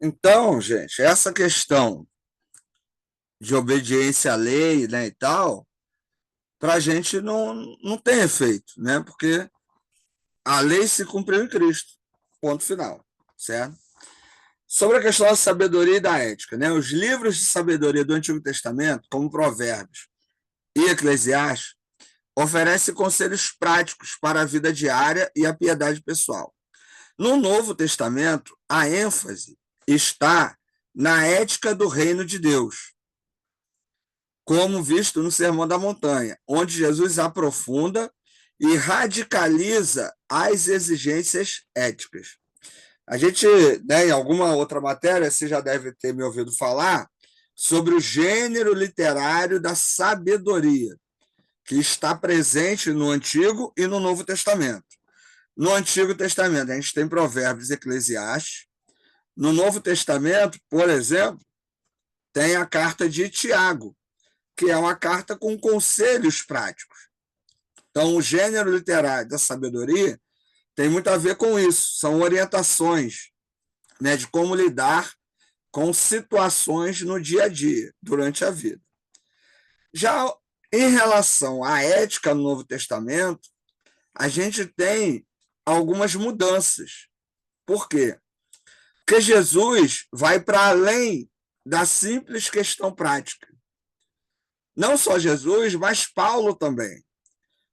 Então, gente, essa questão de obediência à lei, né, e tal, para a gente não tem efeito, né? Porque a lei se cumpriu em Cristo, ponto final, certo? Sobre a questão da sabedoria e da ética, né? Os livros de sabedoria do Antigo Testamento, como Provérbios e Eclesiastes, oferecem conselhos práticos para a vida diária e a piedade pessoal. No Novo Testamento, a ênfase está na ética do reino de Deus, como visto no Sermão da Montanha, onde Jesus aprofunda e radicaliza as exigências éticas. A gente, né, em alguma outra matéria, você já deve ter me ouvido falar sobre o gênero literário da sabedoria, que está presente no Antigo e no Novo Testamento. No Antigo Testamento, a gente tem Provérbios e Eclesiastes. No Novo Testamento, por exemplo, tem a carta de Tiago, que é uma carta com conselhos práticos. Então, o gênero literário da sabedoria tem muito a ver com isso. São orientações, né, de como lidar com situações no dia a dia, durante a vida. Já em relação à ética no Novo Testamento, a gente tem algumas mudanças. Por quê? Porque Jesus vai para além da simples questão prática. Não só Jesus, mas Paulo também.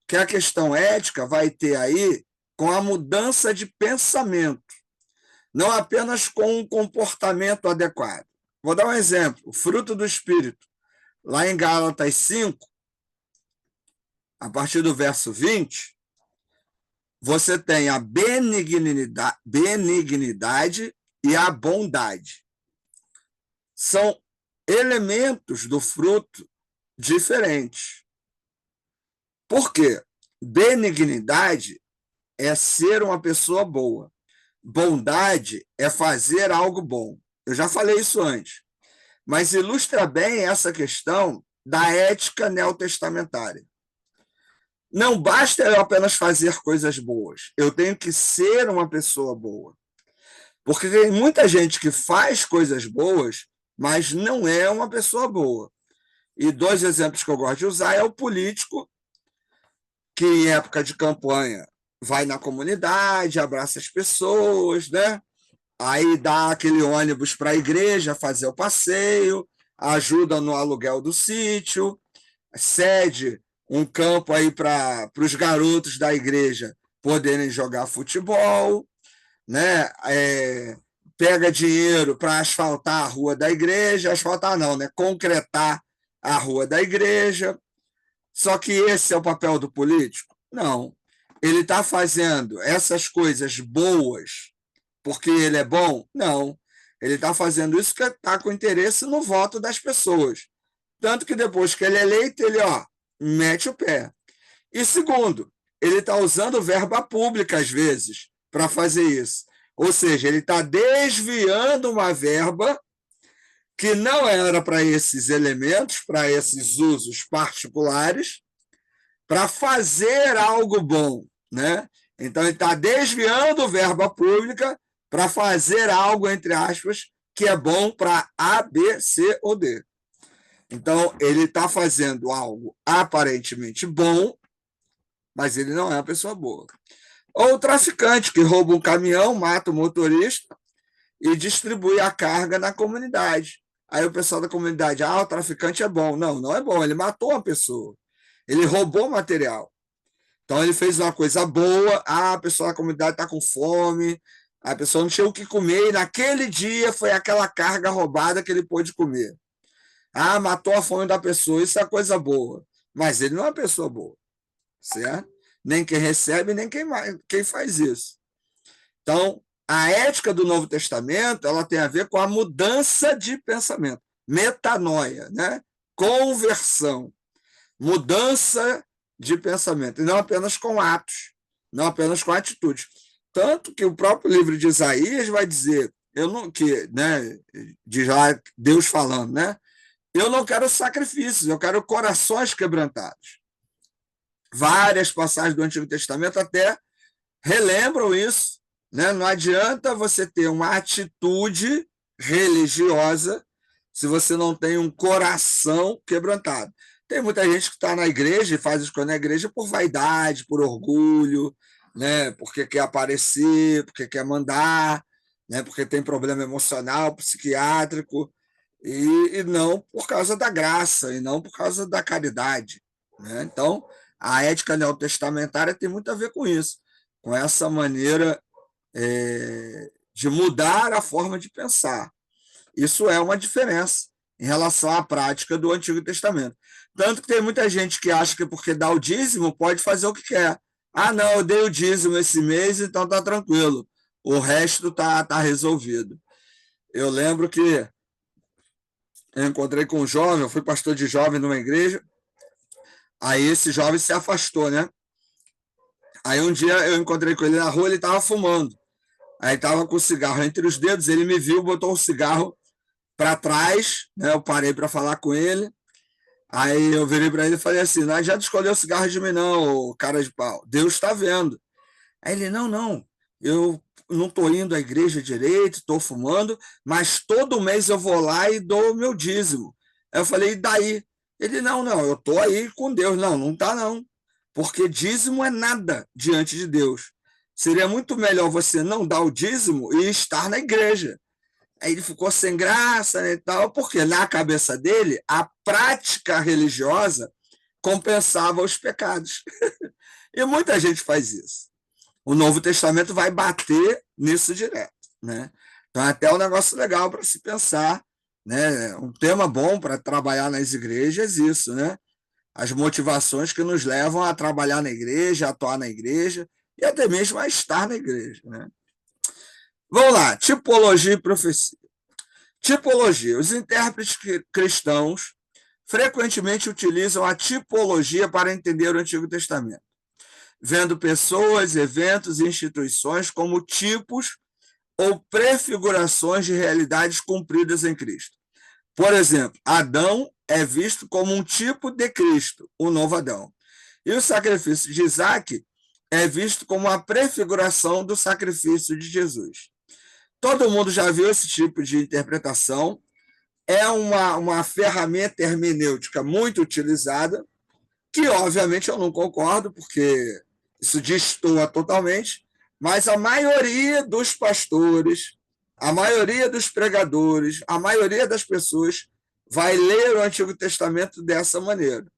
Que a questão ética vai ter aí com a mudança de pensamento, não apenas com um comportamento adequado. Vou dar um exemplo: o fruto do Espírito. Lá em Gálatas 5, a partir do verso 20, você tem a benignidade e a bondade. São elementos do fruto diferentes. Por quê? Benignidade é ser uma pessoa boa. Bondade é fazer algo bom. Eu já falei isso antes. Mas ilustra bem essa questão da ética neotestamentária. Não basta eu apenas fazer coisas boas. Eu tenho que ser uma pessoa boa. Porque tem muita gente que faz coisas boas, mas não é uma pessoa boa. E dois exemplos que eu gosto de usar é o político, que em época de campanha vai na comunidade, abraça as pessoas, né? Aí dá aquele ônibus para a igreja fazer o passeio, ajuda no aluguel do sítio, cede um campo aí para os garotos da igreja poderem jogar futebol, né? Pega dinheiro para asfaltar a rua da igreja, asfaltar não, né? Concretar a rua da igreja. Só que esse é o papel do político? Não. Ele está fazendo essas coisas boas porque ele é bom? Não. Ele está fazendo isso porque está com interesse no voto das pessoas. Tanto que depois que ele é eleito, ele mete o pé. E segundo, ele está usando verba pública, às vezes, para fazer isso. Ou seja, ele está desviando uma verba que não era para esses elementos, para esses usos particulares, para fazer algo bom, né? Então, ele está desviando verba pública para fazer algo, entre aspas, que é bom para A, B, C ou D. Então, ele está fazendo algo aparentemente bom, mas ele não é uma pessoa boa. Ou o traficante que rouba um caminhão, mata o motorista e distribui a carga na comunidade. Aí o pessoal da comunidade, o traficante é bom. Não, não é bom, ele matou uma pessoa. Ele roubou material. Então ele fez uma coisa boa, a pessoa da comunidade está com fome, a pessoa não tinha o que comer, e naquele dia foi aquela carga roubada que ele pôde comer. Matou a fome da pessoa, isso é coisa boa. Mas ele não é uma pessoa boa, certo? Nem quem recebe, nem quem faz isso. Então, a ética do Novo Testamento ela tem a ver com a mudança de pensamento, metanoia, né? Conversão, mudança de pensamento, e não apenas com atos, não apenas com atitudes. Tanto que o próprio livro de Isaías vai dizer, né, diz lá Deus falando, né? Eu não quero sacrifícios, eu quero corações quebrantados. Várias passagens do Antigo Testamento até relembram isso, né? Não adianta você ter uma atitude religiosa se você não tem um coração quebrantado. Tem muita gente que está na igreja e faz as coisas na igreja por vaidade, por orgulho, né? Porque quer aparecer, porque quer mandar, né? Porque tem problema emocional, psiquiátrico, e não por causa da graça, e não por causa da caridade, né? Então, a ética neotestamentária tem muito a ver com isso, com essa maneira de mudar a forma de pensar. Isso é uma diferença em relação à prática do Antigo Testamento. Tanto que tem muita gente que acha que porque dá o dízimo pode fazer o que quer. Ah, não, eu dei o dízimo esse mês, então tá tranquilo. O resto tá resolvido. Eu lembro que eu encontrei com um jovem, eu fui pastor de jovem numa igreja, aí esse jovem se afastou, né? Aí um dia eu encontrei com ele na rua, ele estava fumando. Aí estava com o cigarro entre os dedos, ele me viu, botou o cigarro para trás, né? Eu parei para falar com ele. Aí eu virei para ele e falei assim: não, já escolheu o cigarro de mim, não, cara de pau. Deus está vendo. Aí ele: não, não, eu não estou indo à igreja direito, estou fumando, mas todo mês eu vou lá e dou o meu dízimo. Aí eu falei: e daí? Ele: não, não, eu estou aí com Deus. Não, não está não. Porque dízimo é nada diante de Deus. Seria muito melhor você não dar o dízimo e estar na igreja. Aí ele ficou sem graça, né, e tal, porque na cabeça dele a prática religiosa compensava os pecados. E muita gente faz isso. O Novo Testamento vai bater nisso direto, né? Então é até um negócio legal para se pensar, né? Um tema bom para trabalhar nas igrejas, isso, né? As motivações que nos levam a trabalhar na igreja, a atuar na igreja e até mesmo a estar na igreja, né? Vamos lá, tipologia e profecia. Tipologia. Os intérpretes cristãos frequentemente utilizam a tipologia para entender o Antigo Testamento, vendo pessoas, eventos e instituições como tipos ou prefigurações de realidades cumpridas em Cristo. Por exemplo, Adão é visto como um tipo de Cristo, o novo Adão. E o sacrifício de Isaac é visto como a prefiguração do sacrifício de Jesus. Todo mundo já viu esse tipo de interpretação. É uma ferramenta hermenêutica muito utilizada, que obviamente eu não concordo, porque isso destoa totalmente, mas a maioria dos pastores, a maioria dos pregadores, a maioria das pessoas vai ler o Antigo Testamento dessa maneira.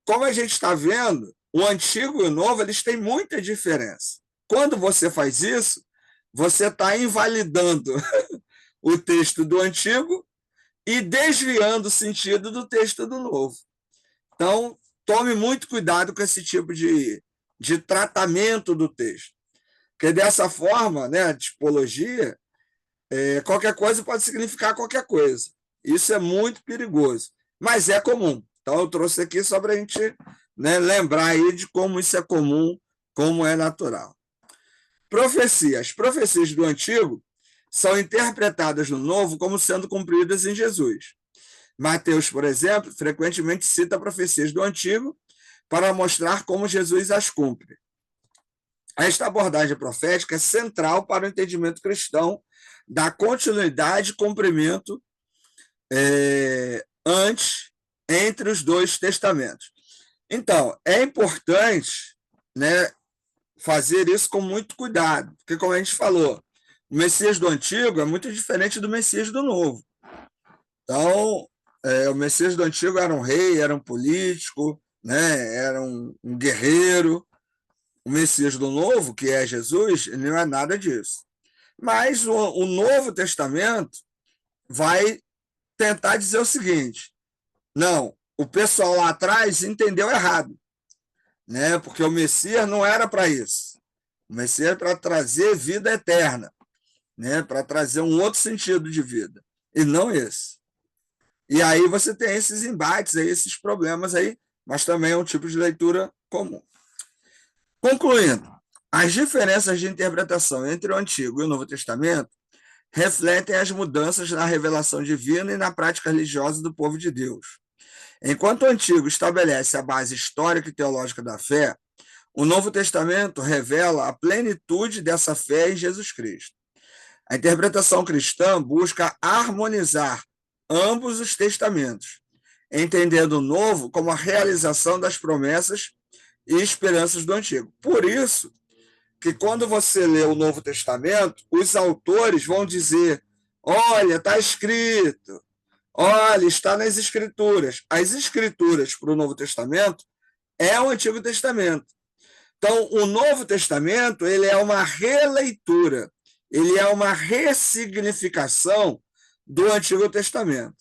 Como a gente está vendo, o Antigo e o Novo eles têm muita diferença. Quando você faz isso, você está invalidando o texto do Antigo e desviando o sentido do texto do Novo. Então, tome muito cuidado com esse tipo de tratamento do texto. Porque dessa forma, né, a tipologia, qualquer coisa pode significar qualquer coisa. Isso é muito perigoso, mas é comum. Então, eu trouxe aqui só para a gente, né, lembrar aí de como isso é comum, como é natural. Profecia. As profecias do Antigo são interpretadas no Novo como sendo cumpridas em Jesus. Mateus, por exemplo, frequentemente cita profecias do Antigo para mostrar como Jesus as cumpre. Esta abordagem profética é central para o entendimento cristão da continuidade e cumprimento entre os dois testamentos. Então, é importante, né, fazer isso com muito cuidado, porque, como a gente falou, o Messias do Antigo é muito diferente do Messias do Novo. Então, o Messias do Antigo era um rei, era um político, né, era um guerreiro. O Messias do Novo, que é Jesus, não é nada disso. Mas o Novo Testamento vai tentar dizer o seguinte: não, o pessoal lá atrás entendeu errado, né? Porque o Messias não era para isso. O Messias é para trazer vida eterna, né? Para trazer um outro sentido de vida, e não esse. E aí você tem esses embates, aí, esses problemas aí, mas também é um tipo de leitura comum. Concluindo, as diferenças de interpretação entre o Antigo e o Novo Testamento refletem as mudanças na revelação divina e na prática religiosa do povo de Deus. Enquanto o Antigo estabelece a base histórica e teológica da fé, o Novo Testamento revela a plenitude dessa fé em Jesus Cristo. A interpretação cristã busca harmonizar ambos os testamentos, entendendo o novo como a realização das promessas e esperanças do antigo. Por isso que quando você lê o Novo Testamento, os autores vão dizer: olha, está escrito, olha, está nas Escrituras. As Escrituras para o Novo Testamento é o Antigo Testamento. Então, o Novo Testamento ele é uma releitura, ele é uma ressignificação do Antigo Testamento.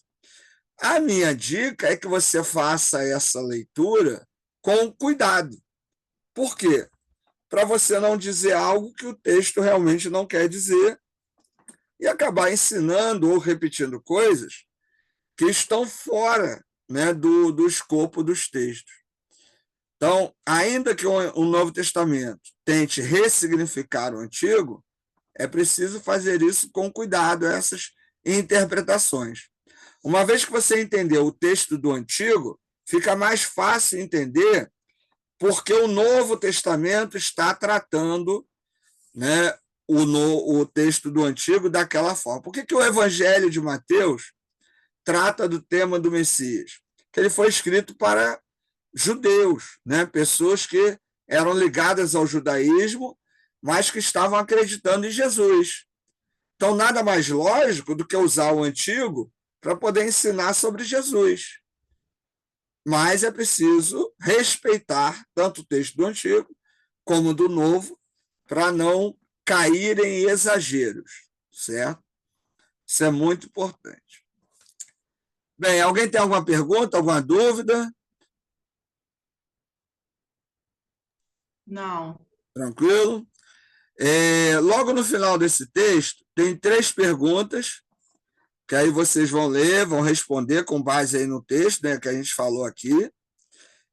A minha dica é que você faça essa leitura com cuidado. Por quê? Para você não dizer algo que o texto realmente não quer dizer e acabar ensinando ou repetindo coisas que estão fora, né, do escopo dos textos. Então, ainda que o Novo Testamento tente ressignificar o Antigo, é preciso fazer isso com cuidado, essas interpretações. Uma vez que você entendeu o texto do Antigo, fica mais fácil entender porque o Novo Testamento está tratando, né, o texto do Antigo daquela forma. Por que o Evangelho de Mateus trata do tema do Messias? Que ele foi escrito para judeus, né, pessoas que eram ligadas ao judaísmo, mas que estavam acreditando em Jesus. Então, nada mais lógico do que usar o Antigo para poder ensinar sobre Jesus. Mas é preciso respeitar tanto o texto do Antigo como do Novo para não cair em exageros, certo? Isso é muito importante. Bem, alguém tem alguma pergunta, alguma dúvida? Não. Tranquilo? Logo no final desse texto, tem 3 perguntas, que aí vocês vão ler, vão responder com base aí no texto, né, que a gente falou aqui,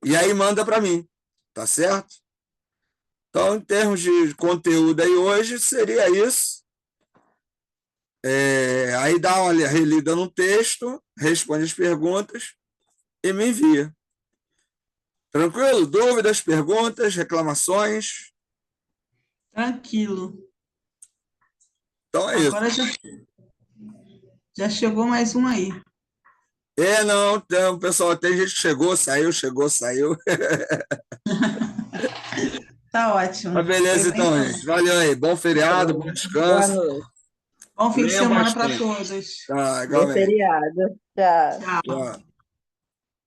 e aí manda para mim, tá certo? Então, em termos de conteúdo aí hoje, seria isso. Aí dá uma relida no texto, responde as perguntas e me envia. Tranquilo? Dúvidas, perguntas, reclamações? Tranquilo. Então é isso. Agora já chegou mais um aí. Não, então, pessoal, tem gente que chegou, saiu, saiu. Tá ótimo. Mas beleza, então, gente. Valeu aí. Bom feriado, bom Boa descanso. noite. Bom fim de Leiam semana para bastante. todos. Tá, Bom igualmente. feriado. Tchau. Tchau. Tchau.